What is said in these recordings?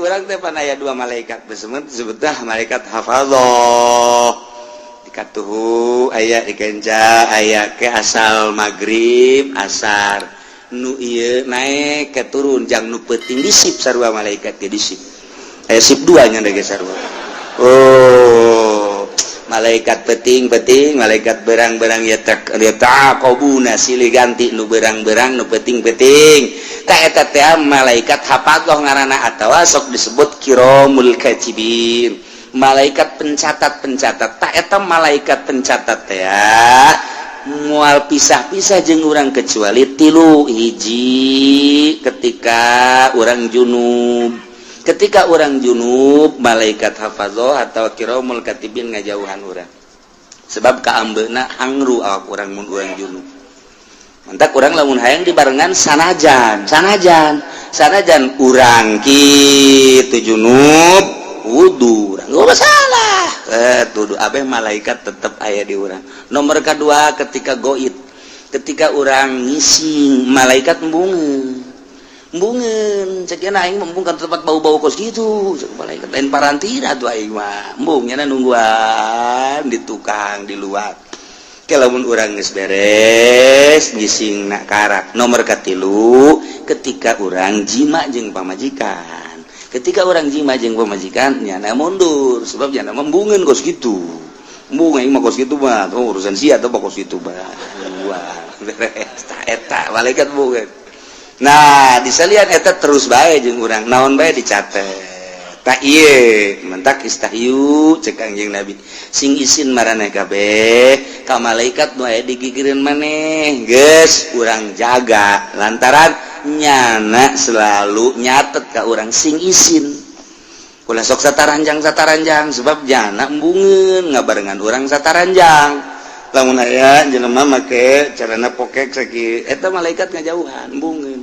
urang teh pan aya 2 malaikat disebutlah malaikat hafadzah dikatuhu aya di kenca aya ke asal maghrib asar nu ieu naik ke turun jang nu peuting disip sarua malaikat ge disip aya sip 2 nya ge sarua malaikat peting malaikat berang-berang ya taqabuna silih ganti nu berang-berang nu peting ka eta teh malaikat hafadzah ngaranna atawa sok disebut kiramul katibin malaikat pencatat tak eta malaikat pencatat teh moal pisah-pisah jeung urang kecuali 3 hiji ketika urang junub malaikat hafadzah atau kiramul katibin ngajauhan urang sebab kaambeuna hangru awak urang mun urang junub mantak urang lamun hayang dibarengan sanajan urang kitu junub wudu urang gak masalah tuduh abeh malaikat tetep aya di urang nomor kedua ketika goit ketika urang ngising malaikat embungeun cek aing membung ka tempat bau-bau kos gitu cek malaikat lain parantina tuh aing mah embung nya nungguan di tukang di luar ke lamun urang geus beres ngising nak karak nomor katilu ketika urang jima jeung pamajikan ketika urang jima jeung pamajikan nyana mundur sebab nyana membungeun kos gitu embung aing mah kos gitu mah urusan sia teh kos gitu mah wah beres eta malaikat bungeun. Nah disalian eta terus bae jeung urang naon bae dicatet tak ieu mentak istahyu cek Kangjeng Nabi sing isin maraneh kabeh ka malaikat nu aya digigireun maneh geus urang jaga lantaran nyana selalu nyatet ka urang sing isin ulah sok sataranjang sebab nyana embungeun ngabarengan urang sataranjang lamun aya jelema make carana pokek sakieu eta malaikat ngajauhan embungeun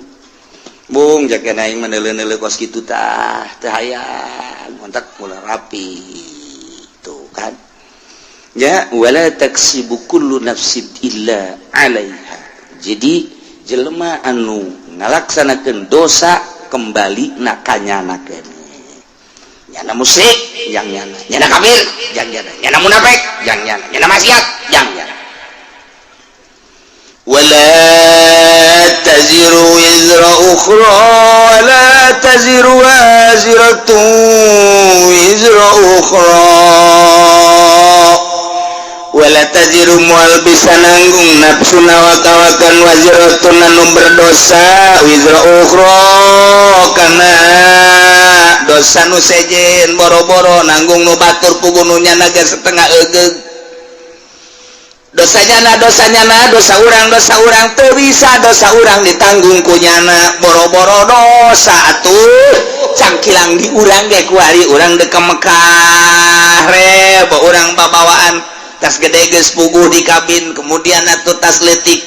bung jaga aing menele-nele kos kitu tah teu hayang montak ulah rapi tuh kan ya wala taksibu kullu nafsin illa 'alaiha jadi jelema anu ngalaksanakeun dosa kembali na kanyanakeun nyana musyrik yang nyana kafir yang nyana munafik yang nyana maksiat yang nyana wala taziru wizra ukhra wala taziru waziratun wizra ukhra wala taziru mual bisa nanggung nafsu nawakawakan waziratun anu berdosa wizra ukhra kana dosa nu sejen boro-boro nanggung nu batur pugununya naga setengah eugeg dosanya dosa urang teu bisa dosa urang ditanggung ku nyana boro-boro dosa atuh cangkilang di urang ge ku ari urang dek ka Mekah rebo urang babawaan tas gede geus puguh di kabin kemudian atuh tas letik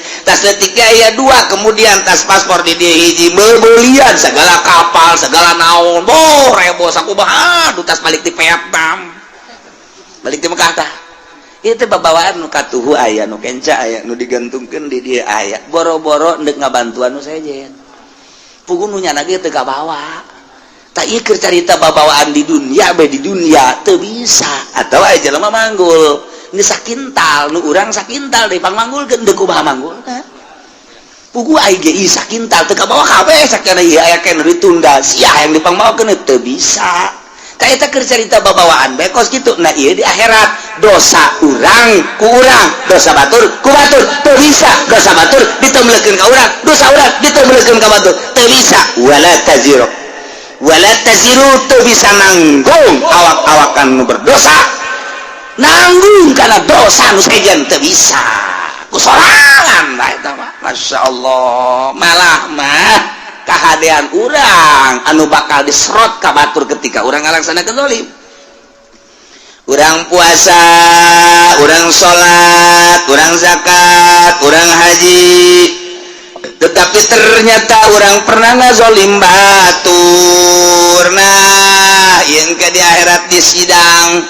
ge aya 2 kemudian tas paspor di dieu hiji beubeulian segala kapal segala naon boh rebo sakumaha tas balik di Vietnam balik di Mekah tah itu babawaan nu katuhu aya nu kenca aya nu digantungkeun di dieu aya boro-boro endek ngabantuan nu sejen puguh nu nyana ge teu kabawa tak ieu keur carita babawaan di dunia teu bisa atawa aya jelema manggul ini sakintal nu urang sakintal deui pangmanggulkeun deuk kumaha manggulna puguh aing ge ieu sakintal teu kabawa kabeh sakana ieu aya keneh ditunda sia hayang dipangbawakeun teu bisa eta keur carita babawaan bae kos kitu nah ieu di akhirat dosa urang ku urang dosa batur ku batur teu bisa dosa batur ditembelkeun ka urang dosa urang ditembelkeun ka batur teu bisa wala taziru teu bisa nanggung awak-awakan nu berdosa nanggung kana dosa nu sejen teu bisa ku sorangan da eta mah masyaallah malah mah kahadean urang anu bakal diserot ka batur ketika urang ngalaksanakeun zalim urang puasa urang salat urang zakat urang haji tetapi ternyata urang pernah ngazolim batur nah ieun ke di akhirat di sidang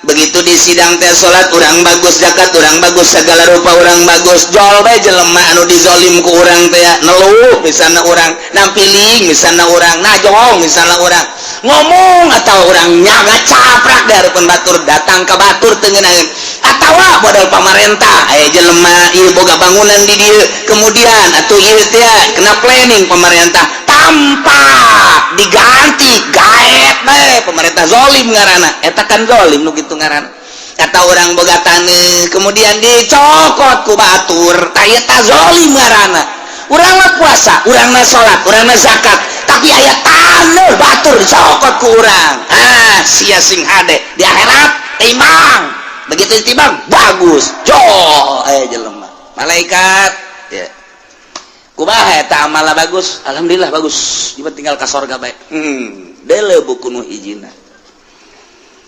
begitu di sidang teh salat urang bagus zakat urang bagus segala rupa urang bagus jol bae jelema anu dizolim ku urang teh neluh misalna urang nampiling misalna urang najong misalna urang ngomong atau orang nyaga caprak dari pun batur datang ke batur tengenaeun atawa modal pamarentah aya jelema ieu boga bangunan di dieu kemudian atuh ieu teh kena planning pemerintah tanpa diganti gaet bae pemerintah zolim ngaranna eta kan zolim nu kitu ngaranna kata orang boga taneuh kemudian dicokot ku batur tah eta zolim ngaranna urang mah puasa urang mah salat urang mah zakat tapi aya taneuh batur dicokot ku urang sia sing hade di akhirat timbang begitu ditimbang bagus jo aya jelema malaikat ya kumaha eta amalna bagus alhamdulillah bagus ieu tinggal ka sorga bae deuleu buku nu hijina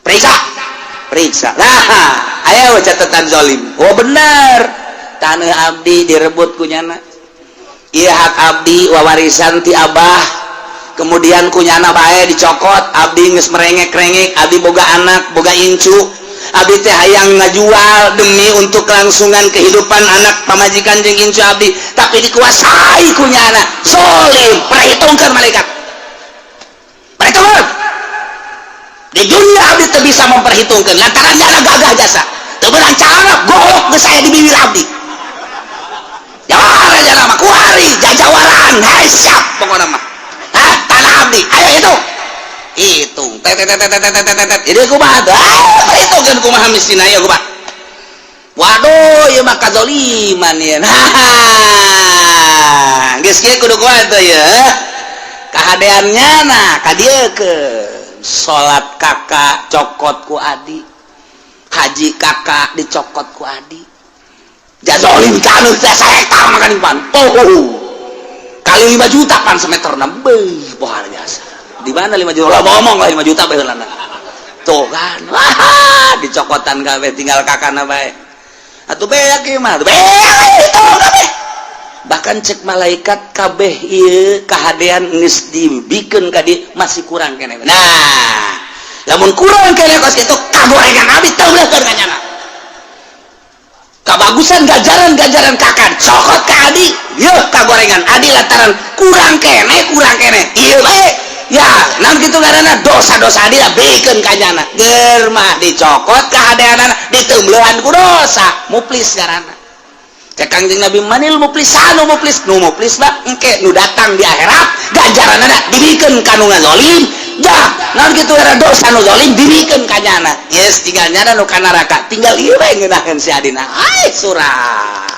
periksa nah aya catatan zalim oh bener taneuh abdi direbut ku nyana ieu hak abdi wawarisan ti abah kemudian ku nyana bae dicokot abdi geus merengek-rengek abdi boga anak boga incu abdi teh hayang ngajual demi untuk kelangsungan kehidupan anak pamajikan jeung incu abdi tapi dikuasai ku nyana zalim perhitungkeun malaikat perhitungkeun di dunia abdi teu bisa memperhitungkeun lantaran nyana gagah jasa teu beunang cara golok geus aya di bibir abdi jawara nyana mah kuari jajawaran hai siap pokona mah tanah abdi ayo hitung jadi kumaha perhitungkeun kumaha miskin aya kumaha waduh ieu mah kadzaliman ieu geus kieu kudu kuat teh ya kahadeannya nah kadiekeun salat kakak cokot ku adi haji kakak dicokot ku adi jazolim taneuh teh saektar makan ipan kali 5 juta pan semeterna beuh pohar jasa di mana 5 juta ngomong lah 5 juta bae heulana tuh kan dicokotan kabeh tinggal kakana bae atuh beak ieu mah beak itu kabeh bahkan cek malaikat kabeh ieu kahadean geus dibikeun ka dieu masih kurang keneh nah lamun kurang keneh kos kitu kagorengan abdi teu beuleuh ka nyana kabagusan gajaran kakan cokot ka adi yeuh kagorengan adi lantaran kurang kene ieu bae ya naon kitu ngaranna dosa-dosa adi bikeun ka nyana geur mah dicokot kahadeanana diteumleuhan ku dosa muflis ngaranna cek Kangjeng Nabi manil muflis anu muflis nu muflis mah engke nu datang di akhirat ganjaranana dibikeun ka nu ngazolim jah naon kitu era dosa nu zalim dibikeun ka nyana yes tinggal nyana nu ka neraka tinggal ieu bae ngeunaheun si adina ai surat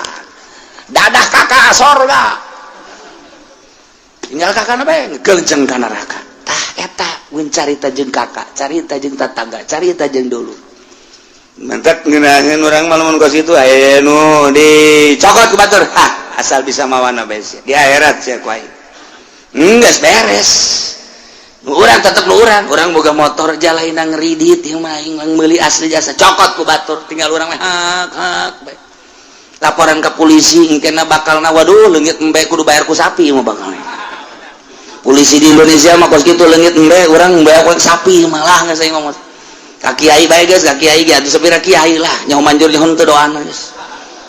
dadah kakak sorga tinggal kakana bae geulceung ka neraka tah eta mun carita jeung kakak carita jeung tatangga carita jeung dulu mantap ngeunaheun urang mah lamun kos kitu aya nu dicokot ku batur asal bisa mawana bae di akhirat sia ku aing geus beres urang tetep lu urang boga motor jalaina ngeridit ieu mah aing meuli asli jasa cokot ku batur tinggal urang mah hak bae laporan ke polisi engkena bakalna waduh leungit embe kudu bayar ku sapi mah bakalna polisi di Indonesia mah kos kitu leungit embe urang bayar ku sapi malah geus aing ngomong ka kiai bae geus ka kiai ge atuh sapira kiai lah nyaho manjur nyaho teu doana geus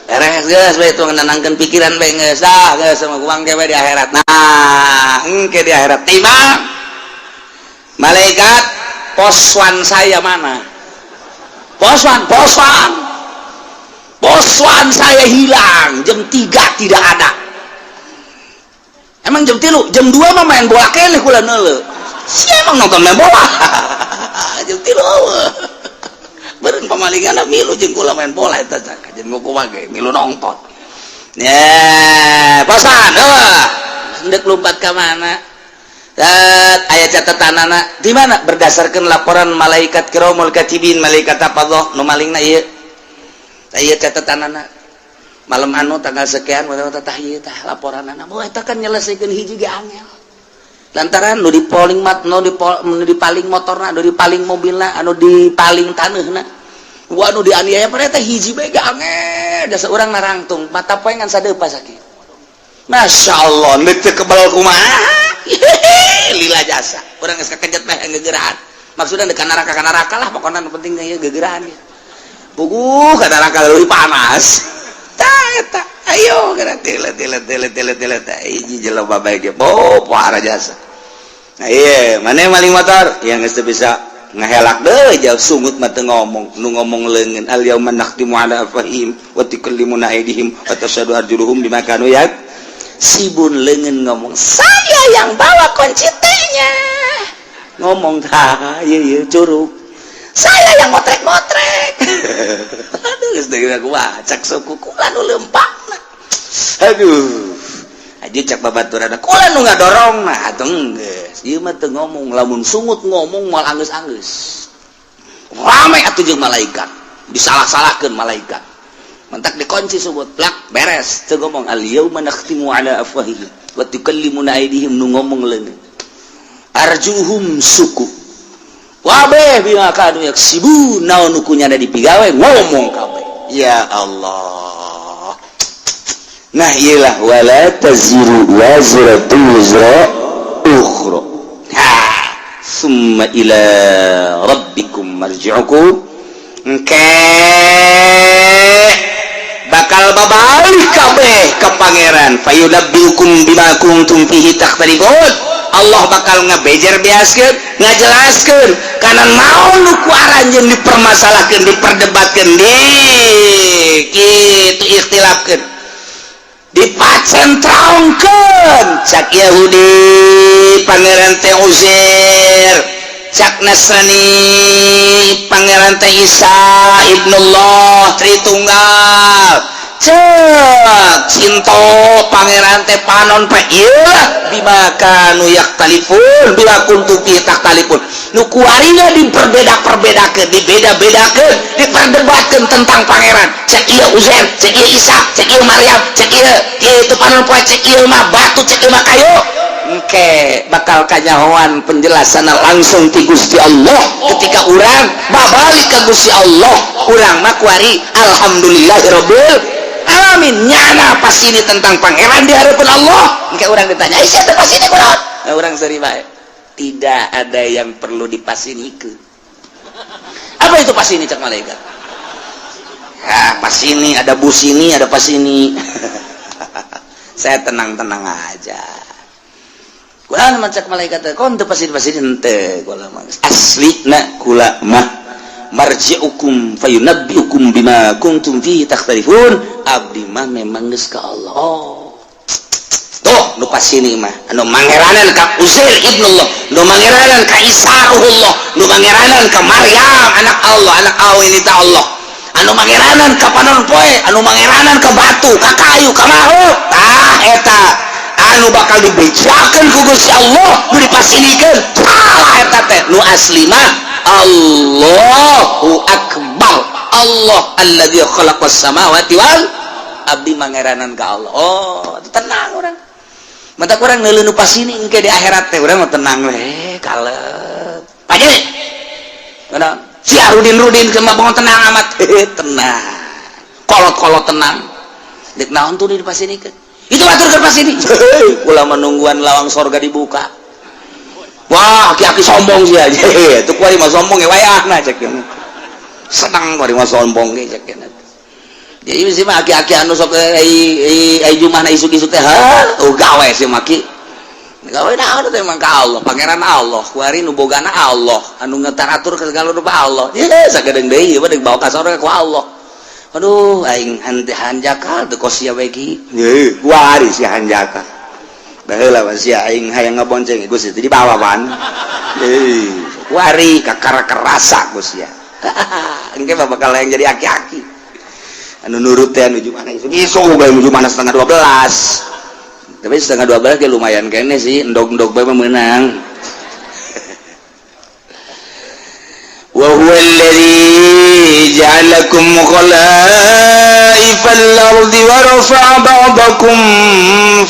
beres geus bae tuh nenangkeun pikiran bae geus dah geus sama kuang ke bae di akhirat nah engke di akhirat timbang malaikat poswan saya mana poswan saya hilang jam 3 tidak ada emang jam 3 jam 2 mah main bola keneh kula neuleuh sia emang nonton main bola jam 3 beureun pamalinganna milu jeung kula main bola eta cak jeung kumaha ge milu nonton ya poswan hendak lompat ka mana ayat catatanana di mana berdasarkan laporan malaikat kiramul katibin malaikat hafadzah nu malingna ieu aya catatanana malam anu tanggal sekian tah ieu tah laporanana moh eta kan nyelesikeun hiji ge angel lantaran nu dipaling dipaling motorna nu dipaling mobilna anu dipaling taneuhna anu dianiaya pada teh hiji bae ge angel jasa urang narangtung mata poe ngan sadeupa sakitu masyaallah neuk teu kebal kumaha lila jasa urang geus kakejut mah ngegerahan maksudna deuk ka neraka lah pokona nu penting ieu gegerahan ya puguh ka neraka leuwih panas tah eta ayo geura tilet hiji jelema bae ge pohara jasa iya mana maling motor yang geus teu bisa ngahelak deh jauh sungut mah teu ngomong nu ngomong leungeun al yauma nakhtimu ala afahim wa tukallimuna aydihim wa tashhadu arjuluhum bima kanu sibun leungeun ngomong saya yang bawa kunci tehnya ngomong tah ieu curug saya yang motrek-motrek aduh geus deui aku cak suku kula nu leumpakna aduh aja cak babaturan kula nu ngadorongna atuh geus ieu mah teu ngomong lamun sungut ngomong moal anggeus-anggeus rame atuh jeung malaikat disalah-salahkeun malaikat mentak dikunci subut plak beres teu ngomong al yauma nakhtimu ala afwahihim wa tukallimuna aydihim nu ngomong leungeun arjuhum suku wabeh bima kanu yaksibun naon nu kunyana dipigawe ngomong kabeh ya Allah. Nah iyalah wala taziru wazratu wizra ukhra summa ila rabbikum marji'ukum bakal babalik kabeh ke pangeran fayunabbiukum bima kuntum fihi takhtalifun Allah bakal ngabejer biaskeun ngajelaskeun kana naon nu ku aranjeun dipermasalahkeun diperdebatkeun di kitu ikhtilafkeun dipacentraungkeun cak Yahudi pangeran teh Uzair cak Nasrani pangeran teh Isa ibnullah Tritunggal cak Cinto pangeran teh panon pa ieu bima kanu yaktalifun bila kuntu fi taktalifun nu kuarina diperbeda-perbedakeun dibeda-bedakeun diperdebatkeun tentang pangeran cek ieu Uzair cek ieu Isa cek ieu Maryam cek ieu itu panon poe cek ieu mah batu cek ieu mah kayu engke bakal kanyahoan penjelasan langsung ti Gusti Allah ketika urang babalik ka Gusti Allah urang mah kuari alhamdulillahirabbil alamin nyana pasini tentang pangeran di hadapan Allah engke urang ditanya sia teh pasini kunaon urang seuri bae tidak ada yang perlu dipasinikeun apa itu pasini cak malaikat pasini ada busini ada pasini saya tenang-tenang aja kula mah cak malaikat kon teu pasini henteu kula mah aslina kula mah marji'ukum fayunabbiukum bima kuntum fihi takhtalifun abdi mah memang geus ka Allah tuh nu pasini mah anu mangeranan ka Uzair ibnullah nu mangeranan ka Isa ruhullah nu mangeranan ka Maryam anak Allah anak awin ta Allah anu mangeranan ka panon poe anu mangeranan ka batu ka kayu ka makhluk tah eta anu bakal dibejakeun ku Gusti Allah nu dipasinikeun tah eta teh nu asli mah Allahu akbar Allah alladzi khalaqas samawati wal abdi mangeranan ka Allah tenang urang mata urang neuleuh nu pasini engke di akhirat teh urang mah tenang we kalep aja kana si Rudin kemah bangun tenang amat tenang kolot tenang dek naon tuh dipasinikeun itu atur ke pasini kula menungguan lawang sorga dibuka wah aki-aki sombong sih aja tuh kuari mah sombong ya wayahna cek senang kuari mah sombong ge cek jadi mesti mah aki-aki anu sok ai jumah na isuk-isuk teh gawe sih maki gawe naon teh mah ka Allah pangeran Allah kuari nu bogana Allah anu ngetaratur ke segala rupa Allah sagedeung deui ieu mah deuk bawa ka sorga ku Allah aduh aing henteu hanjakal teu kosia we ki kuari si hanjakal baheula masih aing hayang ngabonceng Gusti teh dibawa pan kuari kakara kerasa Gusti ya engke bakal yang jadi aki-aki anu nurut teh nuju mana isuk bae nuju mana 11:30 tapi 11:30 ke lumayan kene sih endog-endog bae meunang wa huwa alladzi ja'alakum khalaifal ardi wa rafa'a ba'dakum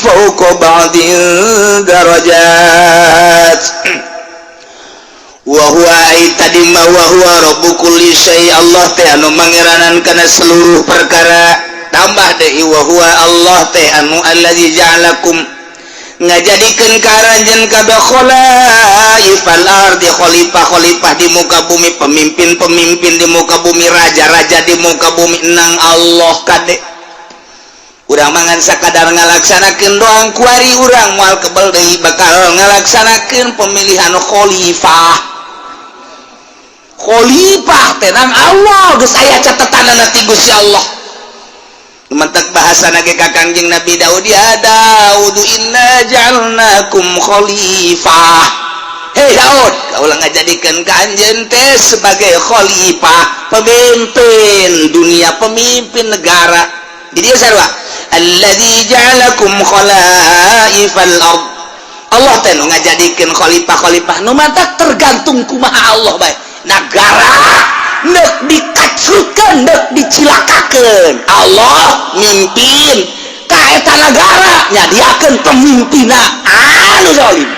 fawqa ba'din darajat wa huwa aitadima wa huwa rabbu kulli syai Allah teh anu mangeranan kana seluruh perkara tambah deui wa huwa Allah teh anu allazi ja'alakum ngajadikeun karanjeun kabeh khalaifal ardi khalifah di muka bumi pemimpin di muka bumi raja-raja di muka bumi nang Allah kade urang mangan sakadar ngalaksanakeun doang kuari urang moal kebal deui bakal ngalaksanakeun pemilihan khalifah tenang Allah geus aya catatanana ti Gusti Allah mentek bahasa nage ka Kangjeng Nabi Daud ya Daud inna ja'alnakum khalifah hei Daud kaulah ngajadikeun ka anjeun teh sebagai khalifah pemimpin dunia pemimpin negara jadi sarua alladzi ja'alakum khalaifal ard Allah teh nu ngajadikeun khalifah nu matak tergantung kumaha Allah bae negara nek dikacurkeun nek dicilakakeun Allah mimpin ka eta negara nyadiakeun pemimpinna anu zalim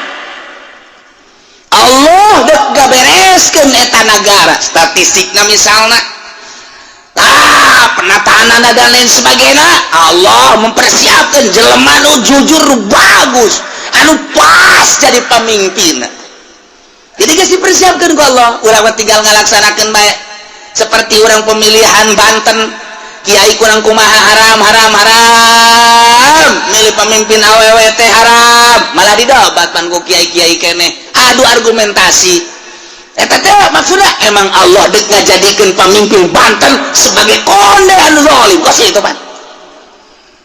Allah nek gabereskeun eta negara statistikna misalna penataanana dan lain sebagainya Allah mempersiapkan jelema nu jujur bagus anu pas jadi pemimpin jadi geus dipersiapkeun ku Allah urang tinggal ngalaksanakeun bae seperti orang pemilihan Banten kiai kurang kumaha haram milih pemimpin awewe teh haram malah didobat pan ku kiai-kiai keneh adu argumentasi eta teh maksudna emang Allah deuk ngajadikeun pemimpin Banten sebagai konde anu zalim kos kitu pan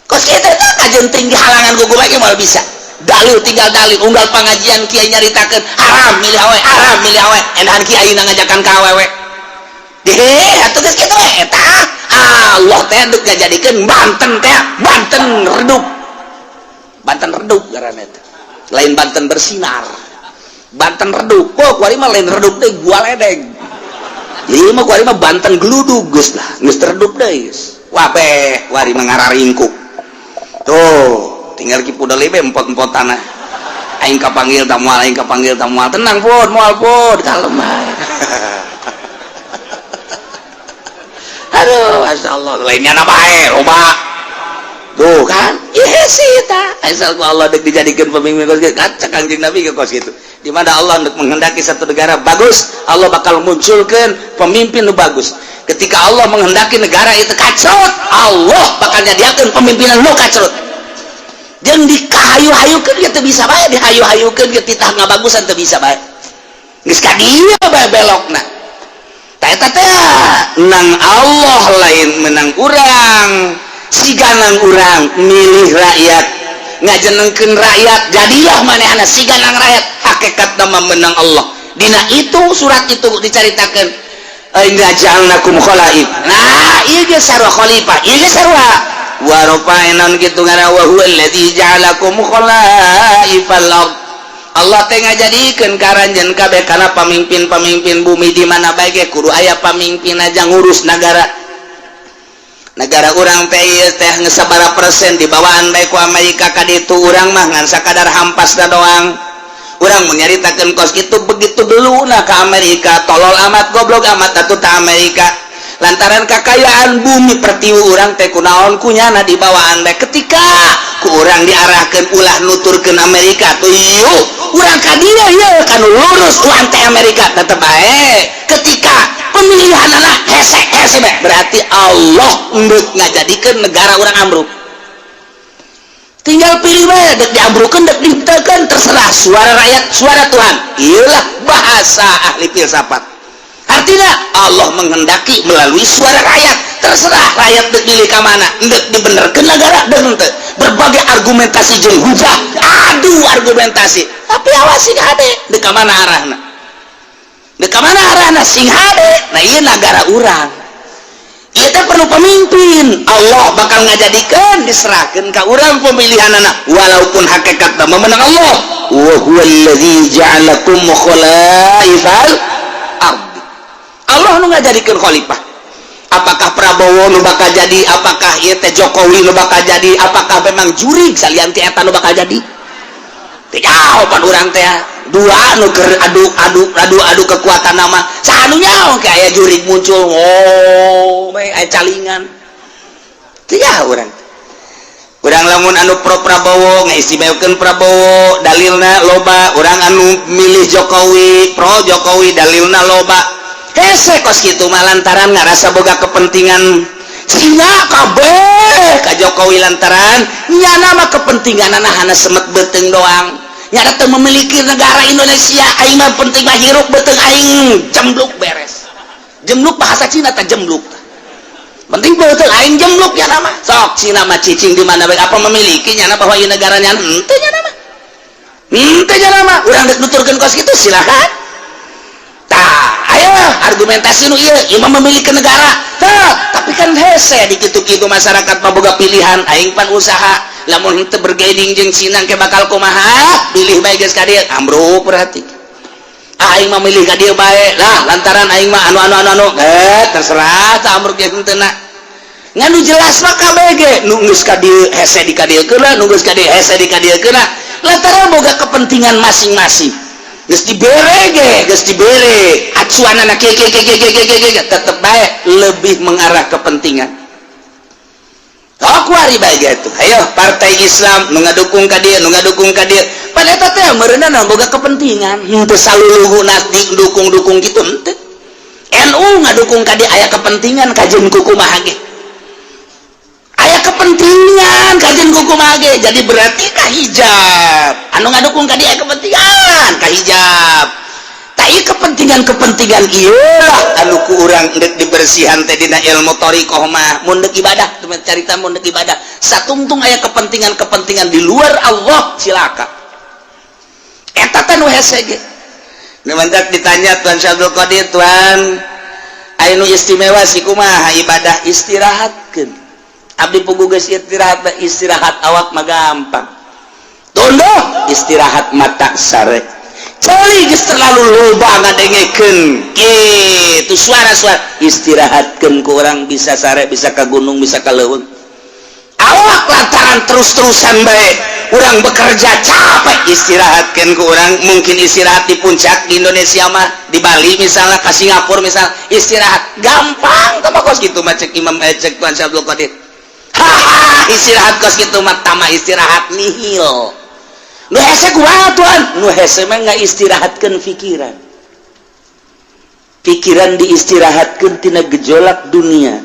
kos kitu teh kajenting dihalangan ku bae moal bisa dalil tinggal dalil unggal pengajian kiai nyaritakeun haram milih awewe endahan kiai ngajakan ka awewe atuh geus kitu eta Allah teh deuk ngajadikeun Banten redup ngaranna teh lain Banten bersinar Banten redup kok kuari mah lain redup deui gua ledeg ieu mah kuari mah Banten gludug geus lah geus redup deui geus wah beh kuari mah ngararingkuk tuh tinggal kipu deui be empot-empotana aing kapanggil tah moal tenang pun moal pun kalem ae aduh masyaallah lainnya na bae loba tuh kan ieu sih ta asal ku Allah deuk dijadikeun pemimpin kos kitu cak Kangjeng Nabi ke kos kitu di mana Allah untuk menghendaki satu negara bagus Allah bakal munculkeun pemimpin nu bagus ketika Allah menghendaki negara itu kacrut Allah bakal nyadiakeun pemimpinan nu kacrut jeung dikahayu-hayukeun ge teu bisa bae dihayu-hayukeun ge titah ngabagusan teu bisa bae geus ka dieu bae belokna eta teh nang Allah lain menang urang siganang urang milih rakyat ngajenengkeun rakyat jadilah manehna siganang rakyat hakikatna mah menang Allah dina itu surat itu dicaritakeun inna ja'alnakum khalaif nah ieu ge sarua khalifah ieu ge sarua wa rafa'na kitu ngana wa huwa allazi ja'alakum khalaifal ard Allah teh ngajadikeun karanjeun kabeh kana pamimpin-pamimpin bumi di mana bae ge kudu aya pamimpin aja ngurus negara urang teh ieu teh geus sabaraha persen dibawaan bae ku Amerika ka ditu urang mah ngan sakadar hampasna doang urang mun nyaritakeun kos kitu begitu deuluna ka Amerika tolol amat goblok amat atuh ta Amerika lantaran kakayaan bumi pertiwi urang teh kunaon kunyana dibawaan bae ketika ku urang diarahkeun ulah nuturkeun Amerika tuh yuk urang ka dieu yeuh kanu lurus ku ante Amerika tetep bae ketika pemilihanna hese bae berarti Allah endeup ngajadikeun negara urang ambruk tinggal pilih bae dek diambrukeun dek dihenteukeun terserah suara rakyat suara Tuhan ieulah bahasa ahli filsafat artinya Allah menghendaki melalui suara rakyat terserah rakyat dek milih ka mana dek dibenerkeun negara deung teu berbagai argumentasi jeung hujah adu argumentasi tapi awas sing hade dek ka mana arahna sing hade nah ieu negara urang ieu teh perlu pemimpin Allah bakal ngajadikeun diserahkeun ka urang pemilihanana walaupun hakikatna memenang Allah wa huwallazi ja'alakum khalaifal ard Allah nu ngajadikeun khalifah apakah Prabowo nu bakal jadi apakah ieu teh Jokowi nu bakal jadi apakah memang jurig salian ti eta nu bakal jadi teh jawaban urang teh dua nu keur adu kekuatan nama sanu nyaho ke aya jurig muncul bae aya calingan teh urang lamun anu pro Prabowo ngaistimewakeun Prabowo dalilna loba urang anu milih Jokowi pro Jokowi dalilna loba hese kos kitu mah lantaran ngarasa boga kepentingan Cina kabeh ka Jokowi lantaran nyana mah kepentingan anak semet beteng doang nyana teu memiliki negara Indonesia aing mah penting mah hirup beteng aing jembluk beres jembluk bahasa Cina teh jembluk penting beteng aing jembluk nyana mah sok Cina mah cicing di mana bae apa memiliki nyana bahwa ieu negara nyana henteu nyana mah urang dek nuturkeun kos kitu silakan ayo argumentasi nu ieu imam memiliki negara tapi kan hese di kitu-kitu masyarakat maboga pilihan aing pan usaha lamun henteu bergaining jeung Cina ke bakal kumaha pilih bae geus ka dieu ambruk berarti aing mah milih ka dieu bae lah lantaran aing mah anu terserah tah ambruk ge henteu nganu jelas mah kabeh ge nu geus ka dieu hese di ka dieu keuna nu geus ka dieu hese di ka dieu keuna lantaran boga kepentingan masing-masing geus dibere acuanana tetep bae lebih mengarah kepentingan aku hari bae gitu ayo partai Islam nu ngadukung ka dieu pada eta teh meureunana boga kepentingan teu saluluhuna didukung kitu henteu NU ngadukung ka dieu aya kepentingan kajen kumaha ge aya kepentingan kajen kumaha ge jadi berarti kahijab anu ngadukung ka dieu aya kepentingan kahijab tai kepentingan ieu anu ku urang deuk dibersihan teh dina ilmu thariqah mah mun deuk ibadah teu carita mun deuk ibadah satungtung aya kepentingan di luar Allah cilaka eta teh nu hese ge nu mantak ditanya Tuan Syabdul Qadir Tuan anu istimewa si kumaha ibadah istirahatkeun abdi pugu geus istirahat awak mah gampang tondo istirahat mata sare cari geus terlalu loba ngadengekeun kitu suara-suara istirahatkeun ku urang bisa sare bisa ka gunung bisa ka leuweung awak lantaran terus-terusan bae urang bekerja capek istirahatkeun ku urang mungkin istirahat di puncak di Indonesia mah di Bali misalnya ka Singapura misal istirahat gampang tah kos kitu mah cek Imam cek Tuan Syabdul Qadir istirahat kos kitu mah tama istirahat nihil nu hese kumaha Tuan nu hese mah ngaistirahatkeun pikiran diistirahatkeun tina gejolak dunia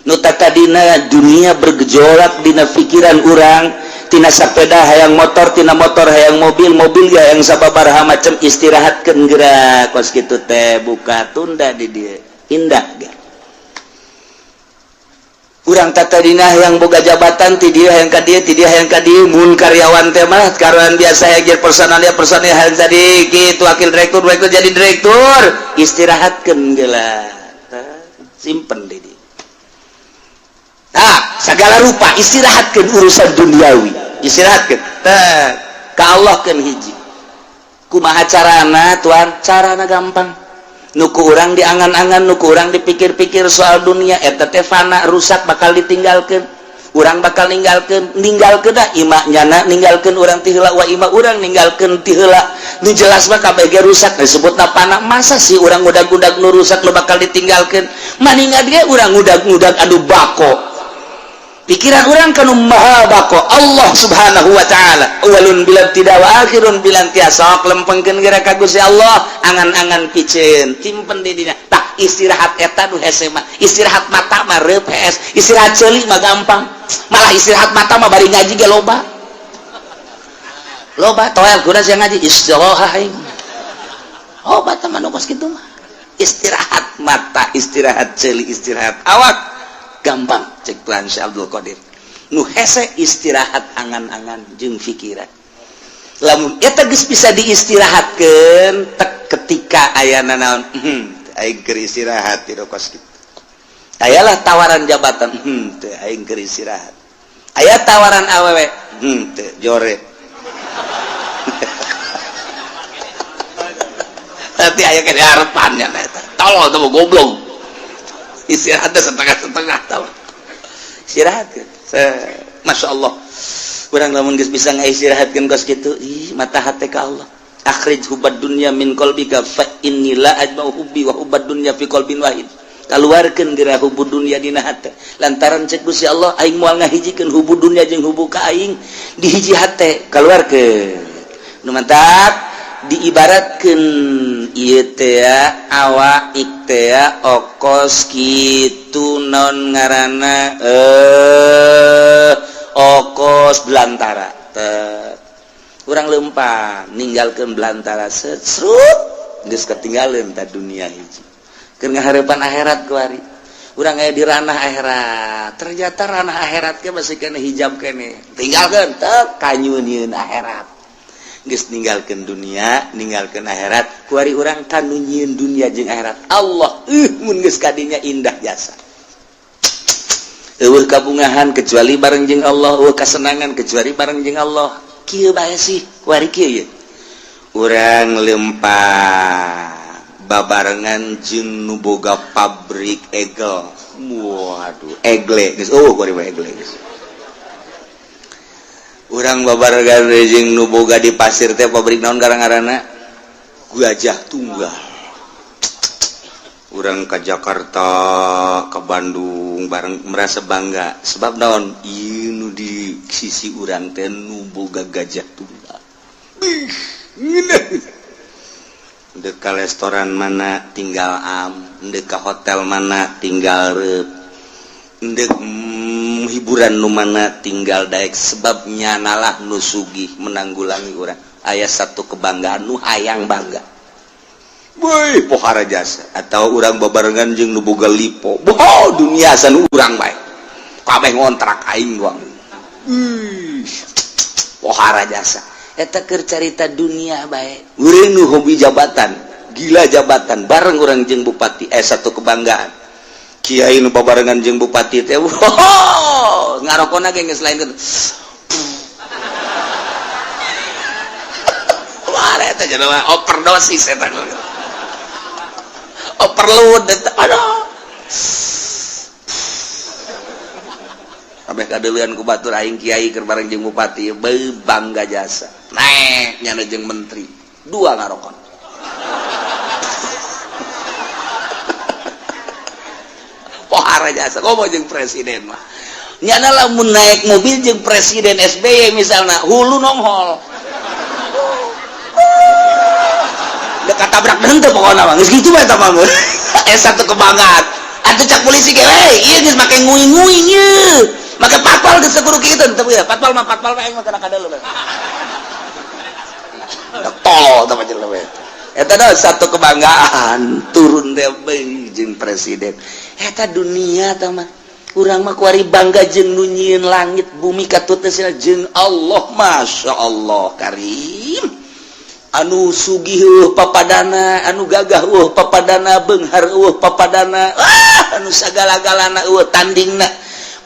nu tadina dunia bergejolak dina pikiran urang tina sepeda hayang motor tina motor hayang mobil hayang sababaraha macam istirahatkeun geura kos kitu teh buka tunda di dieu indah ge urang tatadina yang boga jabatan ti dieu hayang ka dieu mun karyawan teh mah karyawan biasa ya personal hayang jadi kitu wakil direktur jadi direktur istirahatkeun geula simpen di dieu segala rupa istirahatkeun urusan duniawi istirahatkeun ka Allah keun hiji kumaha carana Tuan carana gampang nuku urang diangan-angan nuku urang dipikir-pikir soal dunia eta teh fana rusak bakal ditinggalkeun urang bakal ninggalkeun da ima nyana ninggalkeun urang ti heula wa ima urang ninggalkeun ti heula nu jelas mah kabeh ge rusak disebutna fana masa sih urang ngudag-ngudag nu rusak nu bakal ditinggalkeun maningat ge urang ngudag-ngudag anu bako pikiran urang kanu maha bako Allah subhanahu wa ta'ala awalun bilang tidak wa akhirun bilang tiasa lempengkeun geura ka Gusti Allah angan-angan piceun timpen di dina tak istirahat eta nu hese mah istirahat mata mah reup hees istirahat ceuli mah gampang malah istirahat mata mah bari ngaji ge loba toel guna sia ngaji istirahat aing obat mah nu kos kitu mah istirahat mata istirahat ceuli istirahat awak gampang cek Tuan Syabdul Qadir nu hese istirahat angan-angan jeung pikiran lamun eta geus bisa diistirahatkeun tek ketika ayana naon aing keur istirahat di kos kitu ayalah tawaran jabatan teu aing keur istirahat aya tawaran awewe teu jore tapi aya ke harapannya eta tolol teu goblok istirahatnya setengah-setengah tahu istirahat kan Masya Allah urang lamun geus bisa ngaistirahatkeun kos kitu mata hate ka Allah akhrij hubad dunya min qalbika fa inni la ajma'u hubbi wa hubad dunya fi qalbin wahid kaluarkeun geura hubud dunya dina hate lantaran cek Gusti Allah aing moal ngahijikeun hubud dunya jeung hubbu ka aing di hiji hate kaluarkeun nu mantap diibaratkeun awak okos gitu non ngaranna okos belantara kurang lempang ninggalkan belantara serut geus ketinggalan ta dunia hiji keur ngaharepan akhirat kuari urang aya di ranah akhirat ternyata ranah akhirat ke masih kena hijab kene tinggalkan teu kanyunieun akhirat geus ninggalkeun dunia ninggalkeun akhirat kuari urang kanu nyieun dunia jeung akhirat Allah mun geus kadinya indah jasa eueuh kabungahan kecuali bareng jeung Allah eueuh kasenangan kecuali bareng jeung Allah kieu bae sih kuari kieu ye urang lempang babarengan jeung nu boga pabrik egel waduh egle geus kuari mah egle geus urang babarengan jeung nu boga di pasir teh pabrik naon garang-garana Gajah Tunggal urang ka Jakarta ke Bandung bareng merasa bangga sebab naon ieu nu di sisi urang teh nu boga Gajah Tunggal dek ka restoran mana tinggal dek ka hotel mana tinggal dek hiburan nu mana tinggal daek sebab nyanalah nu sugih menanggulangi urang aya satu kebanggaan nu hayang bangga boy pohara jasa atau urang babarengan jeung nu boga lipo dunia san urang bae kabeh ngontrak aing gua pohara jasa eta keur carita dunia bae urang nu hobi jabatan gila jabatan bareng urang jeung bupati satu kebanggaan kiai nu babarengan jeung bupati teh ngarokona ge geus lain wah eta jenama overdosis eta overload aduh kabeh kadeulean ku batur aing kiai keur bareng jeung bupati bangga jasa naik nyana jeung menteri dua ngarokon pohara jasa komo jeung presiden mah nyana lamun naik mobil jeung presiden SBY misalna hulu nonghol dekat tabrak henteu pokona mah geus kitu bae eta mah satu kebanggaan atuh cak polisi ge ieu geus make nguing-nguing ieu make patpal geus kudu kitu teu ya patpal mah aing mah kana kadeuleum tolol teh panjen we eta da satu kebanggaan turun teh jeung presiden eta dunia teh mah urang mah kuari bangga jeung nu nyieun langit bumi katutesna jeung Allah masyaallah karim anu sugih papadana anu gagah papadana beunghar papadana anu sagala-galana tandingna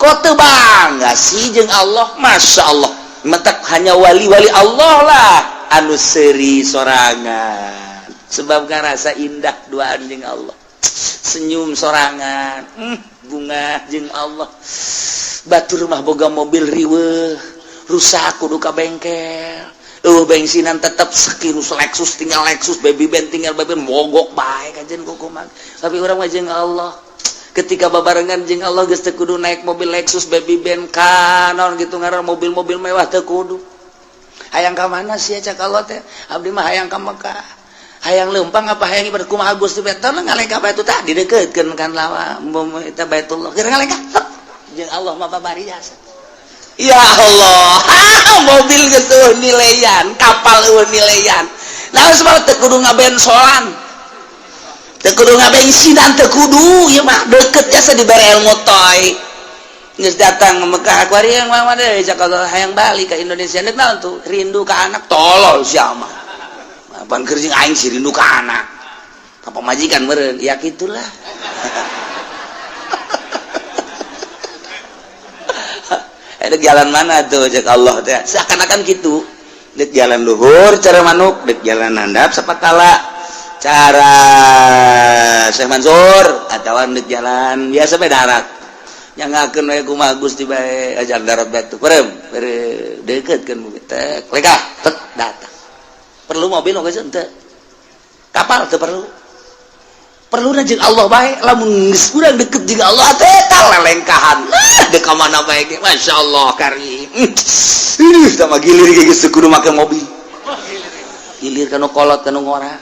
kok teu bangga sih jeung Allah masyaallah mentak hanya wali-wali Allah lah anu seuri sorangan sebab ngarasa indah duaan jeung Allah senyum sorangan bunga jeung Allah batur mah boga mobil riweuh rusak kudu ka bengkel bensinan tetap sekirus Lexus tinggal Lexus baby band tinggal baby band mogok bae kajen kukuman tapi urang mah jeung Allah ketika babarengan jeung Allah geus teu kudu naik mobil Lexus baby band kanon gitu ngaran mobil-mobil mewah teu kudu hayang ka mana sih cak Allah teh abdi mah hayang ka Mekah hayang leumpang apa hayang ibadah kumaha Gusti betul ngalengka batu tadi didekeutkeun kan lawa eta Baitullah keur ngalengka jeung Allah mah babari jasa ya Allah mobil geus nilaian kapal nilaian naon sebab teu kudu ngabensolan teu kudu ngabensinan teu kudu ieu mah deukeut jasa dibere ilmu toy geus datang Mekah kuari yang mah deui cak hayang balik ka Indonesia nek naon tuh rindu ka anak tolol sia mah pan keur jeung aing si rindu ka anak ka pamajikan meureun ya kitulah dek jalan mana tuh cek Allah teh seakan-akan gitu dek jalan luhur cara manuk dek jalan handap sapatala cara Syekh Mansur atawa dek jalan biasa bae darat nyangakeun we kumaha Gusti bae ajar darat batu perem deukeutkeun mobil teh leka tek datang perlu mobil geus henteu kapal teu perlu jeung Allah bae lamun geus urang deket jeung Allah teh eta lelengkahan dek ka mana bae ge masyaallah karim tah mah gilir ge geus kudu make mobil gilir kana kolot kana ngora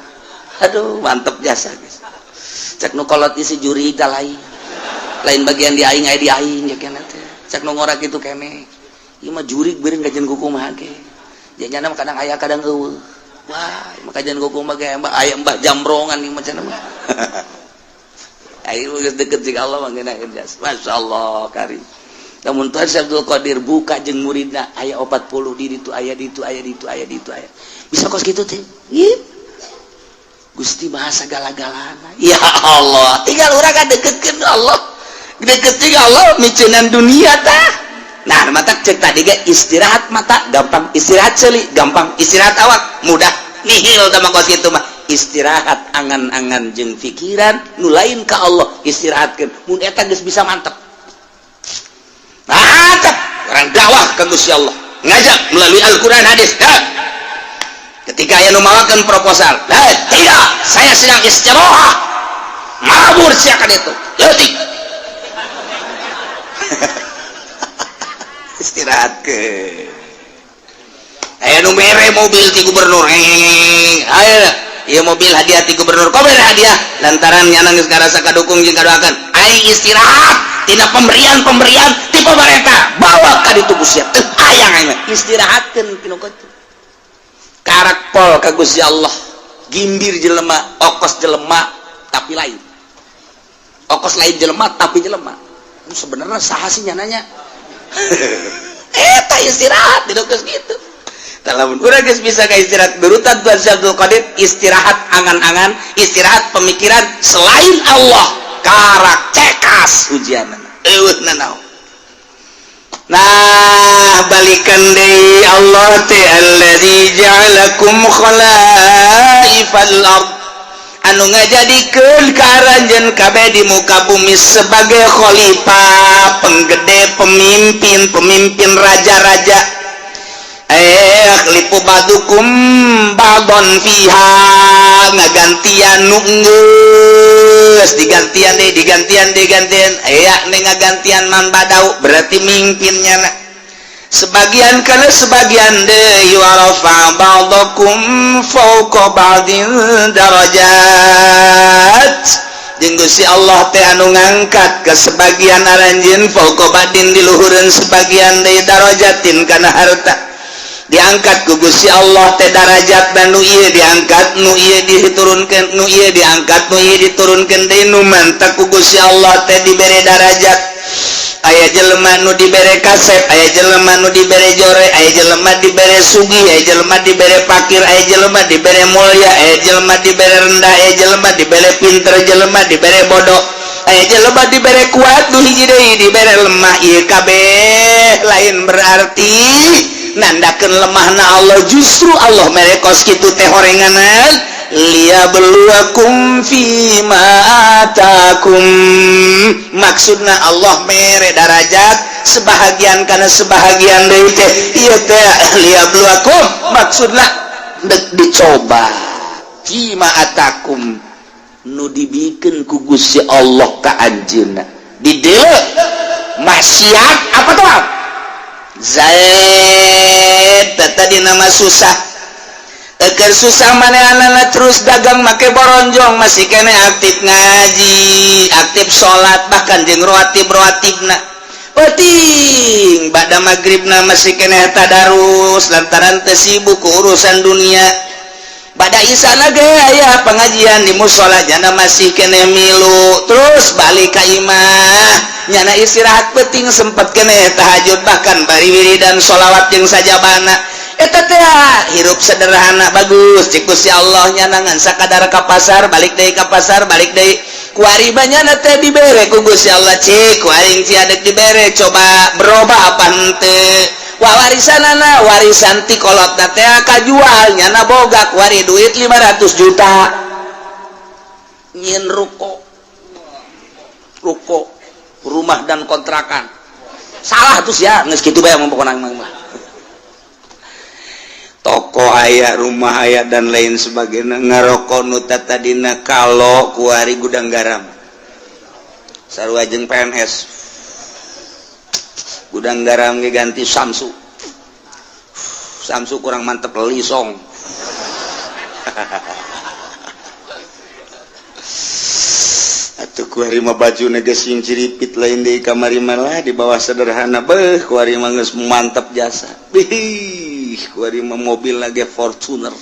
Aduh mantep jasa guys. Cek nu kolot isi juri lain bagian di aing aya di aing ya keneh teh. Cek nu ngora kitu keneh. Ieu mah jurig beureung gajeun kukumaha ge. Janyana mah kadang aya kadang eueuh. Wah, mah kajian kukumaha ge aya mbah jambrongan ieu mah cenah mah. Ayo geus deukeut jeung Allah mah geuna jas. Masyaallah karim. Lamun Tuhan Abdul Qadir buka jeung muridna aya 40 di ditu aya ditu aya ditu aya ditu aya. Bisa kos kitu teh. Gusti bahasa galak-galana. Ya Allah, tinggal urang dekeutkeun Allah. Dekeutkeun Allah miceunnan dunia tah. Nah, mata cek tadi ge istirahat mata gampang, istirahat ceuli gampang, istirahat awak mudah. Nihil tah kos kitu mah. Istirahat angan-angan jeung pikiran nu lain ka Allah istirahatkeun. Mun eta geus bisa mantep. Mantep, orang dakwah ka Gusti Allah. Ngajak melalui Al-Qur'an hadis. Ketika aya nu mawakeun proposal, tidak, saya sedang istirahat. Mabur siakan itu. Leutik. Istirahat ke. Aya nu mere mobil ti gubernur. Aya ieu mobil hadiah ti gubernur. Kok mere hadiah? Lantaran nyana geus ngarasa kadukung jeung kadoakeun. Aing istirahat tina pemberian ti pemerintah. Bawa ka ditu Gusti Allah. Hayang aing istirahatkeun pinu kitu. Karak pol ka Gusti Allah. Gimbir jelema, okos jelema tapi lain. Okos lain jelema tapi jelema. Sebenarnya saha sih nyananya? Eta istirahat didokeus gitu. Lamun urang geus bisa ka istirahat berutan Tuhan Abdul Qadir, istirahat angan-angan, istirahat pemikiran selain Allah. Karak cekas ujianna. Eueuhna naon? Nah, balikan deui Allah teh allazi ja'alakum khalaifal ard. Anu ngajadikeun ka aranjeun kabeh di muka bumi sebagai khalifah, penggede, pemimpin raja-raja. Khalifu badukum ba'don fiha, ngagantian nu geus digantian aya ning ngagantian man badau berarti mimpinnya na. Sebagian kana sebagian deui warafa ba'dakum fawqa ba'din darajat. Jeung Gusti Allah teh anu ngangkat ke sebagian aranjeun fawqa ba'din di luhureun sebagian deui darajatin kana harta. Diangkat ku Gusti Allah teh darajat dan nu ieu diangkat nu ieu diturunkeun nu ieu diangkat nu ieu diturunkeun deui nu mantap ku Gusti Allah teh dibere darajat. Aya jelema nu dibere kasep, aya jelema nu dibere jore, aya jelema dibere sugih, aya jelema dibere fakir, aya jelema dibere mulya, aya jelema dibere rendah, aya jelema dibere pinter, jelema dibere bodoh, aya jelema dibere kuat, nu hiji deui dibere lemah. Ieu kabeh lain berarti nandakeun lemahna Allah. Justru Allah merekos kitu teh horenganan liyabluwakum fima atakum. Maksudna Allah mere darajat sebahagian kana sebahagian deui teh ieu teh liyabluwakum maksudna dicoba fima atakum nu dibikeun ku Gusti Allah ka anjeunna dideuleu maksiat apa tuh Zaid tadi nama susah. Agar susah manehna terus dagang make boronjong masih kene aktif ngaji, aktif sholat bahkan jeung roatib-roatibna. Penting bada magribna masih kene tadarus lantaran teu sibuk ku urusan dunia. Bada isana ge aya pengajian di mushola jana masih kene milu terus balik ka imah nyana istirahat penting sempat kene tahajud bahkan bari wiridan sholawat jeung sajabana. Eta teh hirup sederhana bagus cik Gusti Allah nyana ngan sakadar ka pasar balik deui ka pasar balik deui kuari banyana teh dibere ku Gusti Allah cik kuaring ciadek dibere coba berubah apa henteu warisanana warisan ti kolotna teh kajual nyana boga kuari duit 500 juta nyin ruko rumah dan kontrakan salah tuh ya geus kitu bae pokona mah toko aya rumah aya dan lain sebagainya ngaroko nu tadina kalau kuari gudang garam sarua jeung PNS gudang garam ge ganti Samsu kurang mantep lisong kuarima baju negesing ciripit lain di kamari malah di bawah sederhana kuarima geus mantap jasa kuarima mobil lagi Fortuner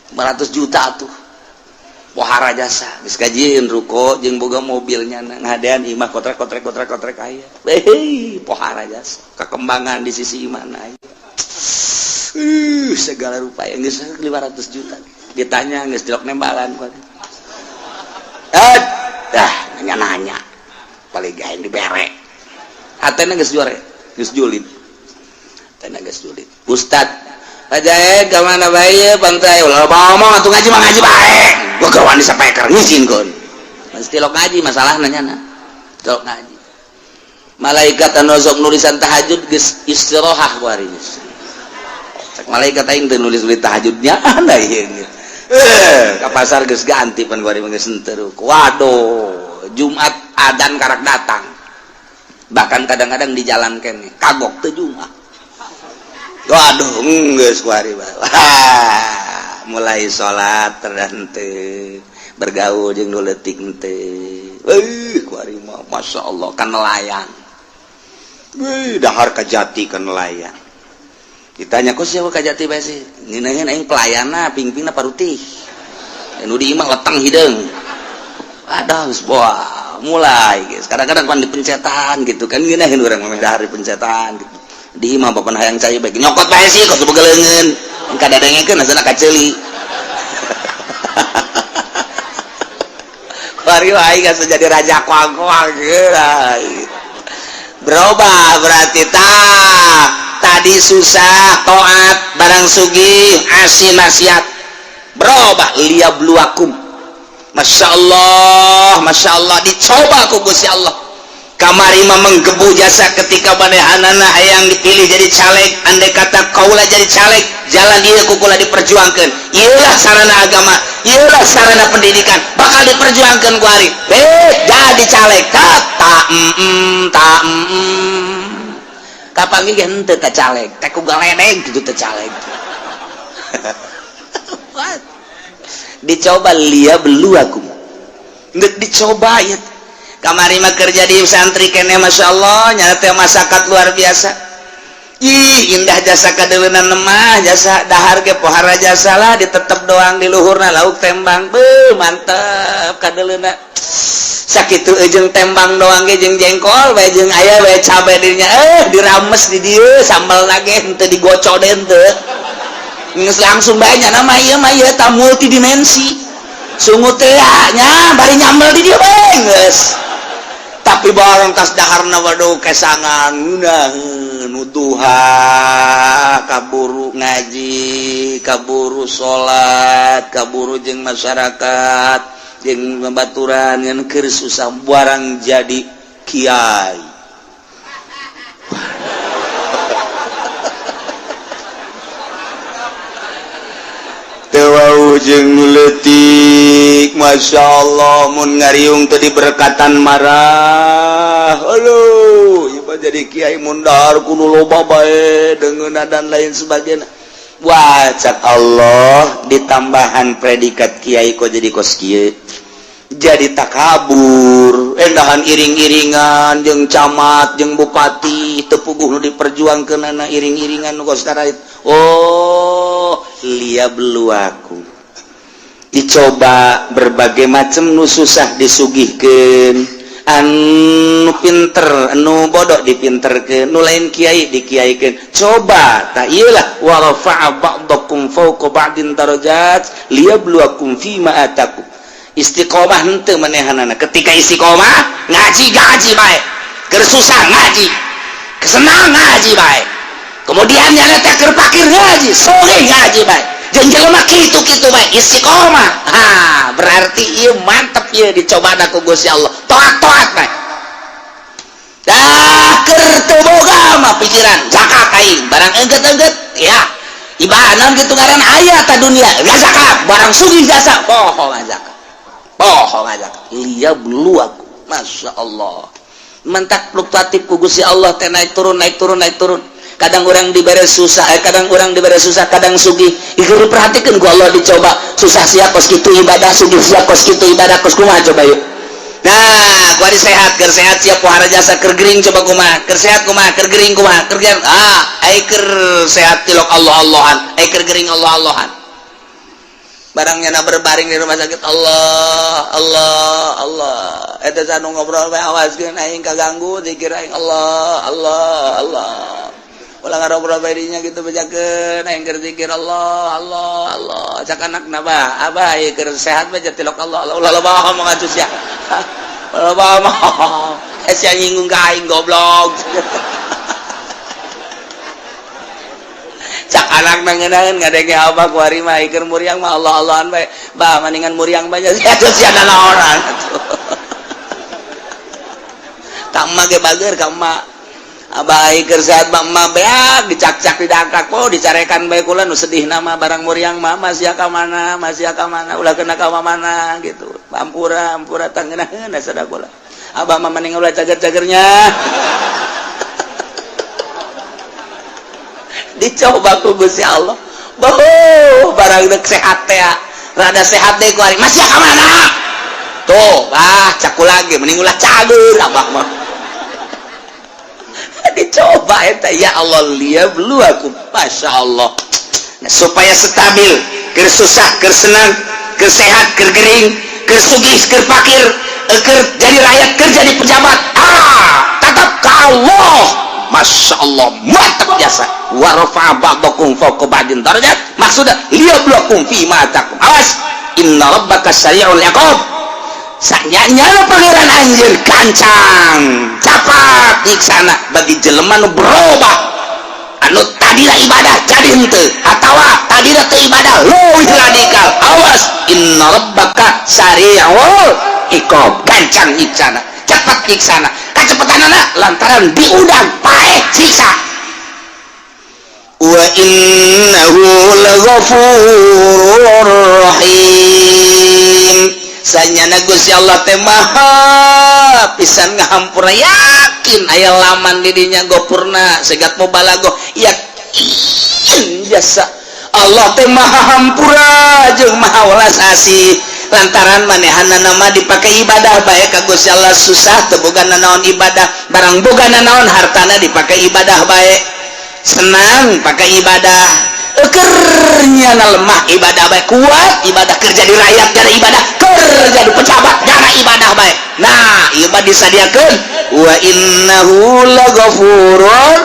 500 juta tuh pohara jasa geus gajieun ruko jeung boga mobilnya ngadean imah kotrek aya pohara jasa kekembangan di sisi mana segala rupa yang geus 500 juta ditanya geus dilok nembalan nanya paling gaeng dibere hatena geus juare geus julid hatena geus julid ustad pajae ka mana bae pantai ulah ngomong atuh ngaji mah ngaji bae gua kawan disapeker ngizin mesti lo ngaji masalah nanya lo ngaji malaikat anu sok nulisan tahajud geus istirahah kuari cek malaikat aing teu nulis tahajudnya anda ieu ke pasar geus ganti pan kuari mah geus henteu waduh Jumat adzan karak datang bahkan kadang-kadang di jalan kene kagok teu Jumat waduh geus kuari mulai salat teu bergaul jeung nu leutik teu kuari mah masyaallah kan nelayan dahar ka jati kan nelayan ditanya kok siapa ka jati bae sih ngeunaheun aing pelayana pingpingna parutih anu di imah letang hideung ada geus boah mulai guys kadang-kadang pan dipencetan gitu kan ngeunaheun urang mah dahar dipencetan gitu di imah bapan hayang cai bae nyokot bae sih kok sebegeleungeun kada dengekeun asana kaceuli kuari aing geus jadi raja kuang-kuang berubah berarti tadi susah taat barang sugih asin maksiat berubah liyabluwakum Masya Allah dicoba ku Gusti Allah kamari mah menggebu jasa ketika manehanana hayang dipilih jadi caleg andai kata kaula jadi caleg jalan ieu kukula diperjuangkeun ieulah sarana agama ieulah sarana pendidikan bakal diperjuangkeun ku ari jadi caleg kapan ge henteu teh caleg teh ku galedeg gitu teh caleg dicoba liyabluwakum ngeuk dicoba ya kamari mah kerja di santri kene masyaallah nyata masyarakat luar biasa indah jasa kadeuleunan mah jasa dahar ge pohara jasa lah ditetep doang di luhurna lauk tembang mantep kadeuleunan sakitu jeung tembang doang ge jeung jengkol bae jeung aya bae cabe dirinya dirames di dieu sambelna ge henteu digocoden teu geus langsung bae nya mah ieu ta multidimensi sungut teh nya bari nyambel di dieu bae geus tapi barang tas daharna waduh kesangan ngunaheun nuduha kaburu ngaji kaburu salat kaburu jeung masyarakat jeung babaturan ngan keur susah barang jadi kiai teu jeung leutik masyaallah mun ngariung teu diberkatan marah halo ieu jadi kiai mun dahar kudu loba bae deungeunna dan lain sebagainya wah cak Allah ditambahan predikat kiai kok jadi kos kieu jadi takabur endahan iring-iringan jeung camat jeung bupati teu puguh nu diperjuangkeunana iring-iringan nu kos karait liyabluwakum dicoba berbagai macam nu susah disugihkeun anu pinter anu bodoh dipinterkeun nu lain kiai dikiaikeun coba ta ieulah wa rafa'a ba'dakum fawqa ba'din darajat liyabluwakum fima atakum istiqomah henteu manehanana ketika istiqomah ngaji bae keur susah ngaji kesenang ngaji bae kemudian nyana teh keur pakir ngaji sore ngaji bae jeung jelema kitu-kitu bae istiqomah berarti ieu mantep ieu dicobana ku Gusti Allah toat-toat bae dah keur teu boga mah pikiran zakat aing barang engget-engget ya ibadah gitu ngaran aya ta dunia ya zakat barang sugih jasa poho zakat liyabluwakum masyaallah mentak fluktuatif ku Gusti Allah teh naik turun kadang orang diberi susah kadang sugih ieu perhatikeun ku Allah dicoba susah sia kos kitu ibadah sugih sia kos kitu ibadah kos kumaha coba yuk Nah gua sehat siap pohara jasa kergering coba kumaha kersehat kumaha kergering kumaha kergering aiker sehat tilok Allah-Allahan aiker gering Allah-Allahan barangnya na berbaring di rumah sakit Allah eta sanu ngobrol bae awaskeun aing kaganggu zikir aing Allah ulah ngarobrol bae dinya gitu bejakeun aing keur zikir Allah cak anakna bah abah ieu keur sehat bae tilok Allah ulah loba ngomong atuh sia loba mah sia nyinggung ka aing goblok cak anak nangeunaan ngadenge apa kuari mah keur muriang mah Allah-Allahan bae bah maningan muriang banyak atuh sia naon kamma ge bager kamma abah keur sehat mah beak dicak-cak didangkak po dicarekan bae kula nu sedih nama barang muriang mah sia ka mana ulah kena ka mana gitu ampura tangeunahna sada kula abah mah maning ulah cager-cagernya dicoba ku Gusti Allah barang dek sehat teh rada sehat deh kuari masih ka mana tuh cak lagi mending ulah cager abah mah dicoba eta ya Allah lihat lu aku Masya Allah nah, supaya stabil keur susah keur senang keur sehat keur gering keur sugih keur fakir keur jadi rakyat keur jadi pejabat tetap ka Allah Masya Allah mantap biasa wa rafa'a ba'dakum fawqa ba'din darajat maksudnya liyabluwakum fi ma takum awas inna rabbaka sari'ul iqab sanyanya pangeran anjir kancang capat nyiksana bagi jelema nu berubah anu tadina ibadah jadi henteu atawa tadina teu ibadah leuwih radikal awas inna rabbaka sari'ul iqab kancang nyiksana cepat nyiksana kacepetanana lantaran diudang paeh siksa wa innahu laghafurur rahim sanyana Gusti Allah teh maha pisan ngahampura yakin aya laman di dinya gopurna segat mubalaghah yakin biasa Allah teh maha hampura jeung maha welas asih lantaran manehanna nama dipakai ibadah bae ka Gusti Allah susah teu boga naon ibadah barang boga naon hartana dipakai ibadah bae senang pakai ibadah kernya lemah ibadah baik kuat ibadah kerja di rakyat gara ibadah kerja di pejabat gara ibadah baik nah ibadah disadiakeun wa innahu laghafurur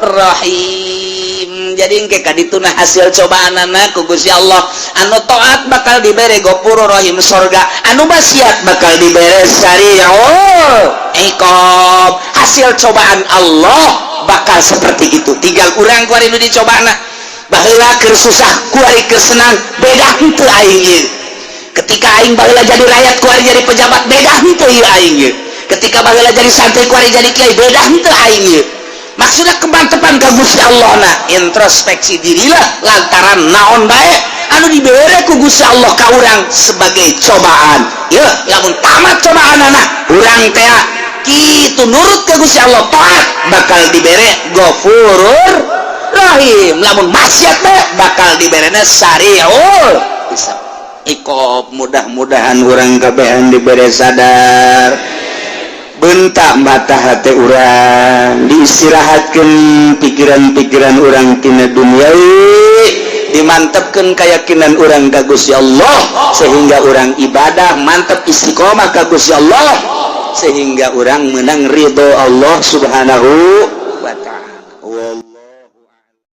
rahim jadi engke kadituna hasil cobaanana ku Gusti Allah anu taat bakal dibere ghafurur rahim surga anu maksiat bakal dibere sari'ul iqab hasil cobaan Allah bakal seperti itu tinggal urang kuari nu dicobana baheula keur susah kuari keur senang beda henteu aing ieu ketika aing baheula jadi rakyat kuari jadi pejabat beda henteu ieu aing ieu ketika baheula jadi santri kuari jadi kiai beda henteu aing ieu maksudna kemantepan ka Gusti Allah na introspeksi dirilah lantaran naon bae anu dibere ku Gusti Allah ka urang sebagai cobaan ieu lamun tamat cobaanana urang teh kitu nurut ka Gusti Allah taat bakal dibere ghafurur rahim lamun maksiat teh bakal diberena sari'ul iqab mudah-mudahan urang kabehan dibere sadar bentak mata hati urang diistirahatkeun pikiran-pikiran urang tina duniawi dimantepkeun keyakinan urang ka Gusti Allah sehingga urang ibadah mantep istiqomah ka Gusti Allah sehingga urang menang ridho Allah subhanahu wa ta'ala